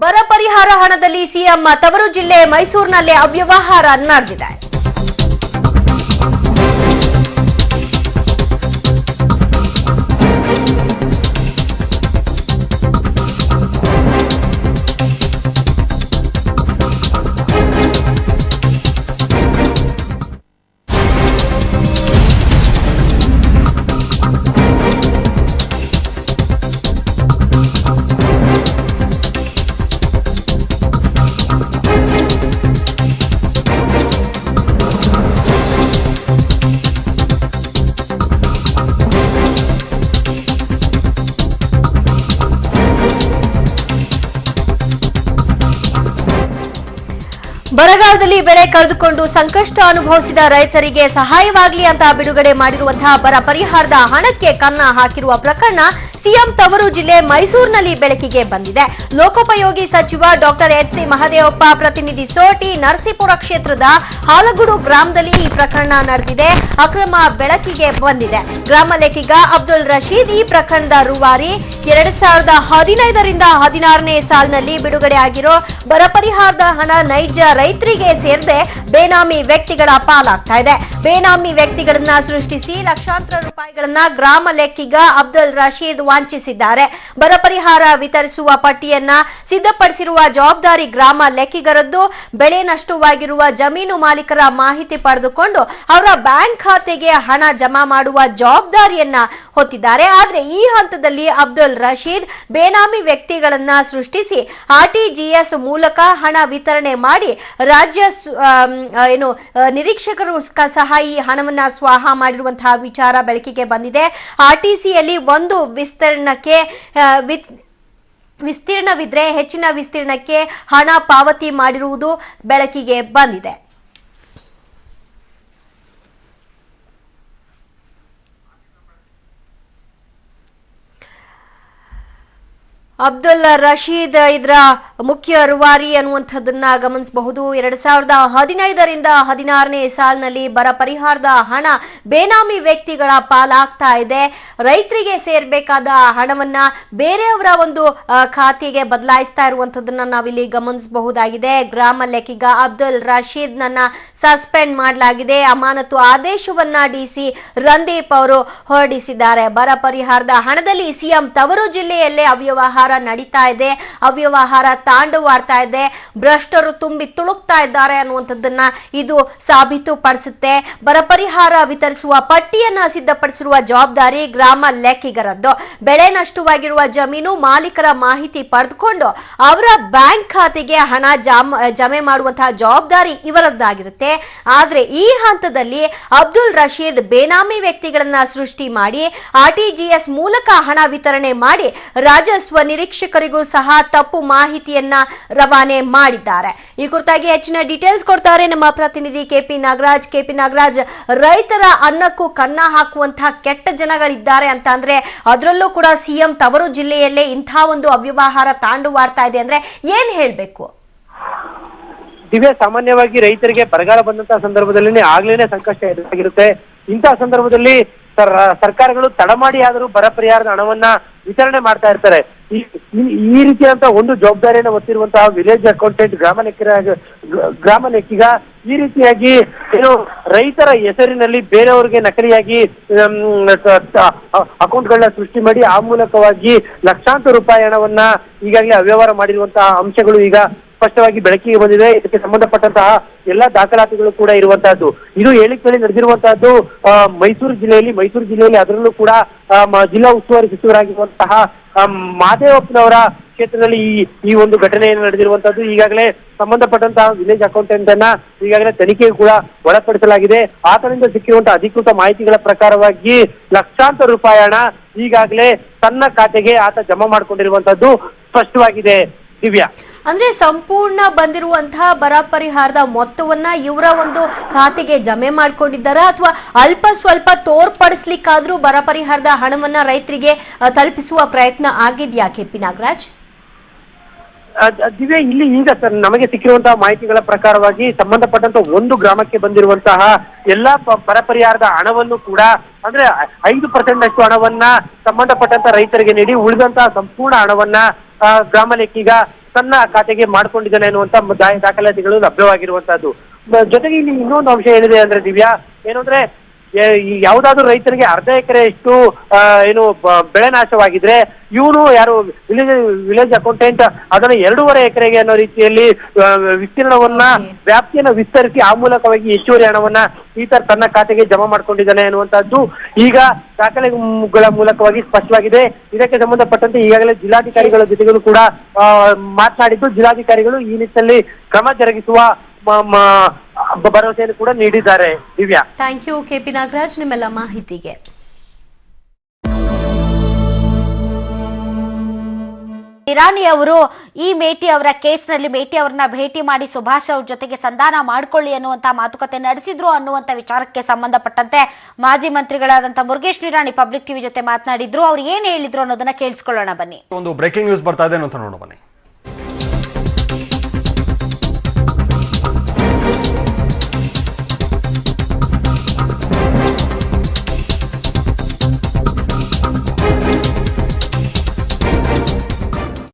ಬರ ಪರಿಹಾರ ಹಣದಲ್ಲಿ ಸಿಎಂ ತವರು ಜಿಲ್ಲೆ ಮೈಸೂರಿನಲ್ಲಿ ಅವ್ಯವಹಾರ ನಡೆದಿದೆ. ಬರಗಾಲದಲ್ಲಿ ಬೆಳೆ ಕಳೆದುಕೊಂಡು ಸಂಕಷ್ಟ ಅನುಭವಿಸಿದ ರೈತರಿಗೆ ಸಹಾಯವಾಗಲಿ ಅಂತ ಬಿಡುಗಡೆ ಮಾಡಿರುವಂತಹ ಬರ ಪರಿಹಾರದ ಹಣಕ್ಕೆ ಕನ್ನ ಹಾಕಿರುವ ಪ್ರಕರಣ ಸಿಎಂ ತವರು ಜಿಲ್ಲೆ ಮೈಸೂರಿನಲ್ಲಿ ಬೆಳಕಿಗೆ ಬಂದಿದೆ. ಲೋಕೋಪಯೋಗಿ ಸಚಿವ ಡಾಕ್ಟರ್ ಎಚ್.ಸಿ. ಮಹದೇವಪ್ಪ ಪ್ರತಿನಿಧಿ ಸೋಟಿ ನರಸೀಪುರ ಕ್ಷೇತ್ರದ ಹಾಲಗುಡು ಗ್ರಾಮದಲ್ಲಿ ಈ ಪ್ರಕರಣ ನಡೆದಿದೆ. ಅಕ್ರಮ ಬೆಳಕಿಗೆ ಬಂದಿದೆ. ಗ್ರಾಮ ಲೆಕ್ಕಿಗ ಅಬ್ದುಲ್ ರಶೀದ್ ಈ ಪ್ರಕರಣದ ರೂವಾರಿ. 2015ರಿಂದ 16ನೇ ಸಾಲಿನಲ್ಲಿ ಬಿಡುಗಡೆ ಆಗಿರೋ ಬರ ಪರಿಹಾರದ ಹಣ ನೈಜ ರೈತರಿಗೆ ಸೇರದೆ ಬೇನಾಮಿ ವ್ಯಕ್ತಿಗಳ ಪಾಲಾಗ್ತಾ ಇದೆ. ಬೇನಾಮಿ ವ್ಯಕ್ತಿಗಳನ್ನ ಸೃಷ್ಟಿಸಿ ಲಕ್ಷಾಂತರ ರೂಪಾಯಿಗಳನ್ನ ಗ್ರಾಮ ಲೆಕ್ಕಿಗ ಅಬ್ದುಲ್ ರಶೀದ್ ವಂಚಿಸಿದ್ದಾರೆ. ಬರ ಪರಿಹಾರ ವಿತರಿಸುವ ಪಟ್ಟಿಯನ್ನ ಸಿದ್ಧಪಡಿಸಿರುವ ಜವಾಬ್ದಾರಿ ಗ್ರಾಮ ಲೆಕ್ಕಿಗರದ್ದು. ಬೆಳೆ ನಷ್ಟವಾಗಿರುವ ಜಮೀನು ಮಾಲೀಕರ ಮಾಹಿತಿ ಪಡೆದುಕೊಂಡು ಅವರ ಬ್ಯಾಂಕ್ ಖಾತೆಗೆ ಹಣ ಜಮಾ ಮಾಡುವ ಜವಾಬ್ದಾರಿಯನ್ನ ಹೊತ್ತಿದ್ದಾರೆ. ಆದ್ರೆ ಈ ಹಂತದಲ್ಲಿ ಅಬ್ದುಲ್ ರಶೀದ್ ಬೇನಾಮಿ ವ್ಯಕ್ತಿಗಳನ್ನ ಸೃಷ್ಟಿಸಿ ಆರ್ಟಿಜಿಎಸ್ ಮೂಲಕ ಹಣ ವಿತರಣೆ ಮಾಡಿ ರಾಜ್ಯ ನಿರೀಕ್ಷಕರು ಸಹ ಈ ಹಣವನ್ನ ಸ್ವಾಹ ಮಾಡಿರುವಂತಹ ವಿಚಾರ ಬೆಳಕಿಗೆ ಬಂದಿದೆ. ಆರ್ಟಿಸಿಯಲ್ಲಿ ಒಂದು ವಿಸ್ತೀರ್ಣವಿದ್ರೆ ಹೆಚ್ಚಿನ ವಿಸ್ತೀರ್ಣಕ್ಕೆ ಹಣ ಪಾವತಿ ಮಾಡಿರುವುದು ಬೆಳಕಿಗೆ ಬಂದಿದೆ. ಅಬ್ದುಲ್ ರಶೀದ್ ಇದರ ಮುಖ್ಯ ರೂವಾರಿ ಅನ್ನುವಂಥದ್ದನ್ನ ಗಮನಿಸಬಹುದು. 2015ರಿಂದ 16ನೇ ಸಾಲಿನಲ್ಲಿ ಬರ ಪರಿಹಾರದ ಹಣ ಬೇನಾಮಿ ವ್ಯಕ್ತಿಗಳ ಪಾಲಾಗ್ತಾ ಇದೆ. ರೈತರಿಗೆ ಸೇರ್ಬೇಕಾದ ಹಣವನ್ನ ಬೇರೆಯವರ ಒಂದು ಖಾತೆಗೆ ಬದಲಾಯಿಸ್ತಾ ಇರುವಂತದ್ದನ್ನ ನಾವಿಲ್ಲಿ ಗಮನಿಸಬಹುದಾಗಿದೆ. ಗ್ರಾಮ ಲೆಕ್ಕಿಗ ಅಬ್ದುಲ್ ರಶೀದ್ ನನ್ನ ಸಸ್ಪೆಂಡ್ ಮಾಡಲಾಗಿದೆ. ಅಮಾನತು ಆದೇಶವನ್ನ ಡಿಸಿ ರಂದೀಪ್ ಅವರು ಹೊರಡಿಸಿದ್ದಾರೆ. ಬರ ಪರಿಹಾರದ ಹಣದಲ್ಲಿ ಸಿಎಂ ತವರು ಜಿಲ್ಲೆಯಲ್ಲೇ ಅವ್ಯವಹಾರ ನಡೀತಾ ಇದೆ. ಅವ್ಯವಹಾರ ತಾಂಡವಾಡ್ತಾ ಇದೆ. ಭ್ರಷ್ಟರು ತುಂಬಿ ತುಳುಕ್ತಾ ಇದ್ದಾರೆ ಅನ್ನುವಂಥದ್ದನ್ನ ಇದು ಸಾಬೀತುಪಡಿಸುತ್ತೆ. ಬರ ಪರಿಹಾರ ವಿತರಿಸುವ ಪಟ್ಟಿಯನ್ನ ಸಿದ್ಧಪಡಿಸಿರುವ ಜವಾಬ್ದಾರಿ ಗ್ರಾಮ ಲೆಕ್ಕಿಗರದ್ದು. ಬೆಳೆ ನಷ್ಟವಾಗಿರುವ ಜಮೀನು ಮಾಲೀಕರ ಮಾಹಿತಿ ಪಡೆದುಕೊಂಡು ಅವರ ಬ್ಯಾಂಕ್ ಖಾತೆಗೆ ಹಣ ಜಮೆ ಮಾಡುವಂತಹ ಜವಾಬ್ದಾರಿ ಇವರದ್ದಾಗಿರುತ್ತೆ. ಆದ್ರೆ ಈ ಹಂತದಲ್ಲಿ ಅಬ್ದುಲ್ ರಶೀದ್ ಬೇನಾಮಿ ವ್ಯಕ್ತಿಗಳನ್ನ ಸೃಷ್ಟಿ ಮಾಡಿ ಆರ್ಟಿಜಿಎಸ್ ಮೂಲಕ ಹಣ ವಿತರಣೆ ಮಾಡಿ ರಾಜಸ್ವ ನಿರೀಕ್ಷಕರಿಗೂ ಸಹ ತಪ್ಪು ಮಾಹಿತಿಯನ್ನ ರವಾನೆ ಮಾಡಿದ್ದಾರೆ. ಈ ಕುರಿತಾಗಿ ಹೆಚ್ಚಿನ ಡೀಟೇಲ್ಸ್ ಕೊಡ್ತಾರೆ ನಮ್ಮ ಪ್ರತಿನಿಧಿ ಕೆಪಿ ನಾಗರಾಜ್. ರೈತರ ಅನ್ನಕ್ಕೂ ಕನ್ನ ಹಾಕುವಂತಹ ಕೆಟ್ಟ ಜನಗಳಿದ್ದಾರೆ ಅಂತ ಅಂದ್ರೆ ಅದರಲ್ಲೂ ಕೂಡ ಸಿಎಂ ತವರು ಜಿಲ್ಲೆಯಲ್ಲೇ ಇಂಥ ಒಂದು ಅವ್ಯವಹಾರ ತಾಂಡವಾಡ್ತಾ ಇದೆ ಅಂದ್ರೆ ಏನ್ ಹೇಳ್ಬೇಕು? ದಿವ್ಯ, ಸಾಮಾನ್ಯವಾಗಿ ರೈತರಿಗೆ ಬರಗಾಲ ಬಂದಂತಹ ಸಂದರ್ಭದಲ್ಲಿ ಆಗ್ಲೇನೆ ಸಂಕಷ್ಟ ಎದುರಾಗಿರುತ್ತೆ. ಇಂತಹ ಸಂದರ್ಭದಲ್ಲಿ ಸರ್ಕಾರಗಳು ತಡ ಮಾಡಿ ಆದರೂ ಬರ ಪರಿಹಾರದ ಹಣವನ್ನ ವಿತರಣೆ ಮಾಡ್ತಾ ಇರ್ತಾರೆ. ಈ ರೀತಿಯಾದಂತಹ ಒಂದು ಜವಾಬ್ದಾರಿಯನ್ನು ಹೊತ್ತಿರುವಂತಹ ವಿಲೇಜ್ ಅಕೌಂಟೆಂಟ್ ಗ್ರಾಮ ಲೆಕ್ಕಿಗ ಈ ರೀತಿಯಾಗಿ ರೈತರ ಹೆಸರಿನಲ್ಲಿ ಬೇರೆಯವರಿಗೆ ನಕಲಿಯಾಗಿ ಅಕೌಂಟ್ಗಳನ್ನ ಸೃಷ್ಟಿ ಮಾಡಿ ಆ ಮೂಲಕವಾಗಿ ಲಕ್ಷಾಂತರ ರೂಪಾಯಿ ಹಣವನ್ನ ಈಗಾಗಲೇ ಅವ್ಯವಹಾರ ಮಾಡಿರುವಂತಹ ಅಂಶಗಳು ಈಗ ಸ್ಪಷ್ಟವಾಗಿ ಬೆಳಕಿಗೆ ಬಂದಿದೆ. ಇದಕ್ಕೆ ಸಂಬಂಧಪಟ್ಟಂತಹ ಎಲ್ಲಾ ದಾಖಲಾತಿಗಳು ಕೂಡ ಇರುವಂತಹದ್ದು. ಇದು ಹೇಳಿಕೆಯಲ್ಲಿ ನಡೆದಿರುವಂತಹದ್ದು ಮೈಸೂರು ಜಿಲ್ಲೆಯಲ್ಲಿ ಅದರಲ್ಲೂ ಕೂಡ ಜಿಲ್ಲಾ ಉಸ್ತುವಾರಿ ಸಚಿವರಾಗಿರುವಂತಹ ಮಹದೇವಪ್ಪನವರ ಕ್ಷೇತ್ರದಲ್ಲಿ ಈ ಒಂದು ಘಟನೆಯನ್ನು ನಡೆದಿರುವಂತಹದ್ದು. ಈಗಾಗಲೇ ಸಂಬಂಧಪಟ್ಟಂತಹ ವಿಲೇಜ್ ಅಕೌಂಟೆಂಟ್ ಅನ್ನ ಈಗಾಗಲೇ ತನಿಖೆಗೆ ಕೂಡ ಒಳಪಡಿಸಲಾಗಿದೆ. ಆತನಿಂದ ಸಿಕ್ಕಿರುವಂತಹ ಅಧಿಕೃತ ಮಾಹಿತಿಗಳ ಪ್ರಕಾರವಾಗಿ ಲಕ್ಷಾಂತರ ರೂಪಾಯಿ ಹಣ ಈಗಾಗಲೇ ತನ್ನ ಖಾತೆಗೆ ಆತ ಜಮಾ ಮಾಡಿಕೊಂಡಿರುವಂತಹದ್ದು ಸ್ಪಷ್ಟವಾಗಿದೆ. ದಿವ್ಯಾ, ಅಂದ್ರೆ ಸಂಪೂರ್ಣ ಬಂದಿರುವಂತಹ ಬರ ಪರಿಹಾರದ ಮೊತ್ತವನ್ನ ಇವರ ಒಂದು ಖಾತೆಗೆ ಜಮೆ ಮಾಡ್ಕೊಂಡಿದ್ದಾರ ಅಥವಾ ಅಲ್ಪ ಸ್ವಲ್ಪ ತೋರ್ಪಡಿಸ್ಲಿಕ್ಕಾದ್ರೂ ಬರ ಪರಿಹಾರದ ಹಣವನ್ನ ರೈತರಿಗೆ ತಲುಪಿಸುವ ಪ್ರಯತ್ನ ಆಗಿದ್ಯಾ ಕೆಪಿ ನಾಗರಾಜ್? ದಿವ್ಯ, ಇಲ್ಲಿ ಈಗ ನಮಗೆ ಸಿಕ್ಕಿರುವಂತಹ ಮಾಹಿತಿಗಳ ಪ್ರಕಾರವಾಗಿ ಸಂಬಂಧಪಟ್ಟಂತ ಒಂದು ಗ್ರಾಮಕ್ಕೆ ಬಂದಿರುವಂತಹ ಎಲ್ಲಾ ಬರ ಪರಿಹಾರದ ಹಣವನ್ನು ಕೂಡ ಅಂದ್ರೆ 5% ಅಷ್ಟು ಹಣವನ್ನ ಸಂಬಂಧಪಟ್ಟಂತ ರೈತರಿಗೆ ನೀಡಿ ಉಳಿದಂತಹ ಸಂಪೂರ್ಣ ಹಣವನ್ನ ಗ್ರಾಮ ಲೆಕ್ಕಿಗ ತನ್ನ ಖಾತೆಗೆ ಮಾಡ್ಕೊಂಡಿದ್ದಾನೆ ಅನ್ನುವಂತ ದಾಖಲಾತಿಗಳು ಲಭ್ಯವಾಗಿರುವಂತಹದ್ದು. ಜೊತೆಗೆ ಇಲ್ಲಿ ಇನ್ನೊಂದು ಅಂಶ ಏನಿದೆ ಅಂದ್ರೆ ದಿವ್ಯಾ, ಏನಂದ್ರೆ ಯಾವುದಾದ್ರೂ ರೈತರಿಗೆ ಅರ್ಧ ಎಕರೆಯಷ್ಟು ಏನು ಬೆಳೆ ನಾಶವಾಗಿದ್ರೆ ಇವನು ಯಾರು ವಿಲೇಜ್ ಅಕೌಂಟೆಂಟ್ ಅದನ್ನ 2.5 ಎಕರೆಗೆ ಅನ್ನೋ ರೀತಿಯಲ್ಲಿ ವಿಸ್ತೀರ್ಣವನ್ನ ವ್ಯಾಪ್ತಿಯನ್ನ ವಿಸ್ತರಿಸಿ ಆ ಮೂಲಕವಾಗಿ ಹೆಚ್ಚುವರಿ ಹಣವನ್ನ ಈತ ತನ್ನ ಖಾತೆಗೆ ಜಮಾ ಮಾಡ್ಕೊಂಡಿದ್ದಾನೆ ಅನ್ನುವಂತಹದ್ದು ಈಗ ದಾಖಲೆಗಳ ಮೂಲಕವಾಗಿ ಸ್ಪಷ್ಟವಾಗಿದೆ. ಇದಕ್ಕೆ ಸಂಬಂಧಪಟ್ಟಂತೆ ಈಗಾಗಲೇ ಜಿಲ್ಲಾಧಿಕಾರಿಗಳ ಜೊತೆಗೂ ಕೂಡ ಮಾತನಾಡಿದ್ದು, ಜಿಲ್ಲಾಧಿಕಾರಿಗಳು ಈ ನಿಟ್ಟಿನಲ್ಲಿ ಕ್ರಮ ಜರುಗಿಸುವ ಭರವಸೆಯನ್ನು ಕೂಡ ನೀಡಿದ್ದಾರೆ. Divya, thank you KP Nagaraj ನಿಮ್ಮೆಲ್ಲ ಮಾಹಿತಿಗೆ. ಇರಾನಿ ಅವರು ಈ ಮೇಟಿ ಅವರ ಕೇಸ್ನಲ್ಲಿ ಮೇಟಿ ಅವರನ್ನ ಭೇಟಿ ಮಾಡಿ ಸುಭಾಷ್ ಅವ್ರ ಜೊತೆಗೆ ಸಂಧಾನ ಮಾಡ್ಕೊಳ್ಳಿ ಅನ್ನುವಂತ ಮಾತುಕತೆ ನಡೆಸಿದ್ರು ಅನ್ನುವಂತ ವಿಚಾರಕ್ಕೆ ಸಂಬಂಧಪಟ್ಟಂತೆ ಮಾಜಿ ಮಂತ್ರಿಗಳಾದಂತಹ ಮುರುಗೇಶ್ ನಿರಾಣಿ ಪಬ್ಲಿಕ್ ಟಿವಿ ಜೊತೆ ಮಾತನಾಡಿದ್ರು. ಅವ್ರು ಏನ್ ಹೇಳಿದ್ರು ಅನ್ನೋದನ್ನ ಕೇಳಿಸ್ಕೊಳ್ಳೋಣ ಬನ್ನಿ. ಒಂದು ಬ್ರೇಕಿಂಗ್ ನ್ಯೂಸ್ ಬರ್ತಾ ಇದೆ ಅಂತ ನೋಡೋಣ ಬನ್ನಿ.